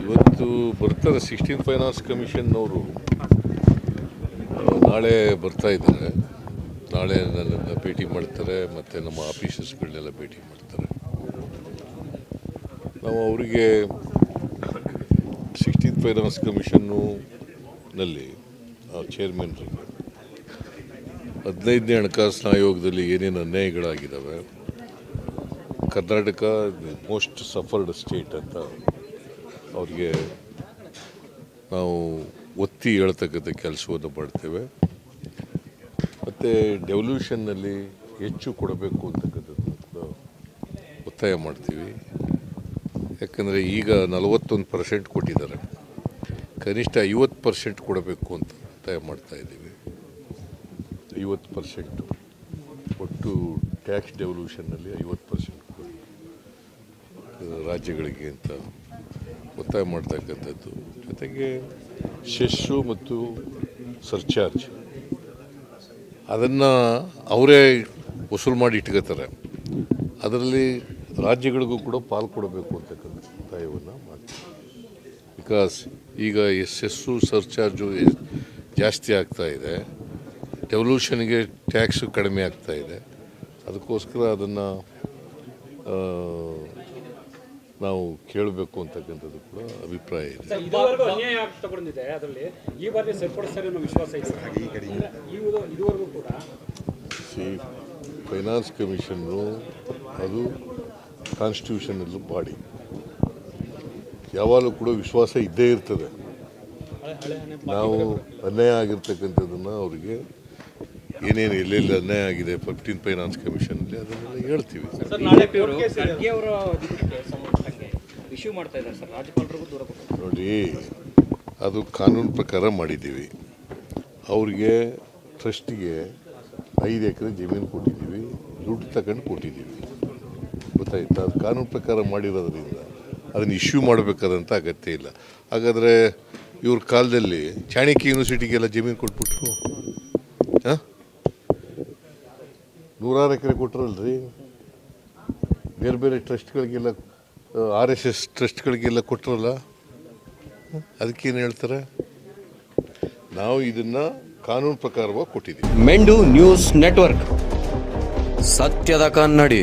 ಇವತ್ತು ಬರ್ತಾರೆ 16 ಫೈನಾನ್ಸ್ ಕಮಿಷನ್ನವರು ನಾಳೆ ಬರ್ತಾ ಇದ್ದಾರೆ. ನಾಳೆ ನನ್ನನ್ನು ಭೇಟಿ ಮಾಡ್ತಾರೆ ಮತ್ತು ನಮ್ಮ ಆಫೀಸರ್ಸ್ಗಳನ್ನೆಲ್ಲ ಭೇಟಿ ಮಾಡ್ತಾರೆ. ನಾವು ಅವರಿಗೆ 16 ಫೈನಾನ್ಸ್ ಕಮಿಷನ್ನಲ್ಲಿ ಚೇರ್ಮನ್ರಿಗೆ 15ನೇ ಹಣಕಾಸಿನ ಆಯೋಗದಲ್ಲಿ ಏನೇನು ಅನ್ಯಾಯಗಳಾಗಿದ್ದಾವೆ, ಕರ್ನಾಟಕ ಮೋಸ್ಟ್ ಸಫರ್ಡ್ ಸ್ಟೇಟ್ ಅಂತ ಅವ್ರಿಗೆ ನಾವು ಒತ್ತಿ ಹೇಳ್ತಕ್ಕಂಥ ಕೆಲಸವನ್ನು ಮಾಡ್ತೇವೆ. ಮತ್ತು ಡೆವಲ್ಯೂಷನ್ನಲ್ಲಿ ಹೆಚ್ಚು ಕೊಡಬೇಕು ಅಂತಕ್ಕಂಥದ್ದು ಕೂಡ ಒತ್ತಾಯ ಮಾಡ್ತೀವಿ. ಯಾಕಂದರೆ ಈಗ 41% ಕೊಟ್ಟಿದ್ದಾರೆ, ಕನಿಷ್ಠ 50% ಕೊಡಬೇಕು ಅಂತ ಒತ್ತಾಯ ಮಾಡ್ತಾಯಿದ್ದೀವಿ. 50% ಒಟ್ಟು ಟ್ಯಾಕ್ಸ್ ಡೆವಲ್ಯೂಷನ್ನಲ್ಲಿ 50% ರಾಜ್ಯಗಳಿಗೆ ಅಂತ ಒತ್ತಾಯ ಮಾಡ್ತಕ್ಕಂಥದ್ದು. ಜೊತೆಗೆ ಸೆಸ್ಸು ಮತ್ತು ಸರ್ಚಾರ್ಜ್ ಅದನ್ನು ಅವರೇ ವಸೂಲು ಮಾಡಿ ಇಟ್ಕೋತಾರೆ. ಅದರಲ್ಲಿ ರಾಜ್ಯಗಳಿಗೂ ಕೂಡ ಪಾಲು ಕೊಡಬೇಕು ಅಂತಕ್ಕಂಥ ಒತ್ತಾಯವನ್ನು ಮಾಡ್ತೀವಿ. ಬಿಕಾಸ್ ಈಗ ಸೆಸ್ಸು ಸರ್ಚಾರ್ಜು ಜಾಸ್ತಿ ಆಗ್ತಾಯಿದೆ, ಡೆವಲ್ಯೂಷನ್ಗೆ ಟ್ಯಾಕ್ಸು ಕಡಿಮೆ ಆಗ್ತಾಯಿದೆ. ಅದಕ್ಕೋಸ್ಕರ ಅದನ್ನು ನಾವು ಕೇಳಬೇಕು ಅಂತಕ್ಕಂಥದ್ದು ಕೂಡ ಅಭಿಪ್ರಾಯ ಇದೆ. ಫೈನಾನ್ಸ್ ಕಮಿಷನ್ನು ಅದು ಕಾನ್ಸ್ಟಿಟ್ಯೂಷನಲ್ ಬಾಡಿ, ಯಾವಾಗಲೂ ಕೂಡ ವಿಶ್ವಾಸ ಇದ್ದೇ ಇರ್ತದೆ. ನಾವು ಅನ್ಯಾಯ ಆಗಿರ್ತಕ್ಕಂಥದ್ದನ್ನು ಅವರಿಗೆ ಏನೇನು ಎಲ್ಲೆಲ್ಲಿ ಅನ್ಯಾಯ ಆಗಿದೆ 15 ಫೈನಾನ್ಸ್ ಕಮಿಷನಲ್ಲಿ ಅದನ್ನೆಲ್ಲ ಹೇಳ್ತೀವಿ. ನೋಡಿ, ಅದು ಕಾನೂನು ಪ್ರಕಾರ ಮಾಡಿದ್ದೀವಿ. ಅವ್ರಿಗೆ ಟ್ರಸ್ಟಿಗೆ 5 ಎಕರೆ ಜಮೀನು ಕೊಟ್ಟಿದ್ದೀವಿ, ದುಡ್ಡು ತಗೊಂಡು ಕೊಟ್ಟಿದ್ದೀವಿ. ಗೊತ್ತಾಯ್ತಾ? ಅದು ಕಾನೂನು ಪ್ರಕಾರ ಮಾಡಿರೋದ್ರಿಂದ ಅದನ್ನು ಇಶ್ಯೂ ಮಾಡಬೇಕಾದಂಥ ಅಗತ್ಯ ಇಲ್ಲ. ಹಾಗಾದರೆ ಇವ್ರ ಕಾಲದಲ್ಲಿ ಚಾಣಕ್ಯ ಯೂನಿವರ್ಸಿಟಿಗೆಲ್ಲ ಜಮೀನು ಕೊಟ್ಬಿಟ್ರು, 100 ಎಕರೆ ಕೊಟ್ಟರಲ್ರಿ. ಬೇರೆ ಬೇರೆ ಟ್ರಸ್ಟ್ಗಳಿಗೆಲ್ಲ RSS ಟ್ರಸ್ಟ್ಗಳಿಗೆಲ್ಲ ಕೊಟ್ಟರಲ್ಲ, ಅದಕ್ಕೇನು ಹೇಳ್ತಾರೆ? ನಾವು ಇದನ್ನು ಕಾನೂನು ಪ್ರಕಾರವಾಗಿ ಕೊಟ್ಟಿದ್ದೀವಿ. ಮೆಂಡು ನ್ಯೂಸ್ ನೆಟ್ವರ್ಕ್, ಸತ್ಯದ ಕನ್ನಡಿ.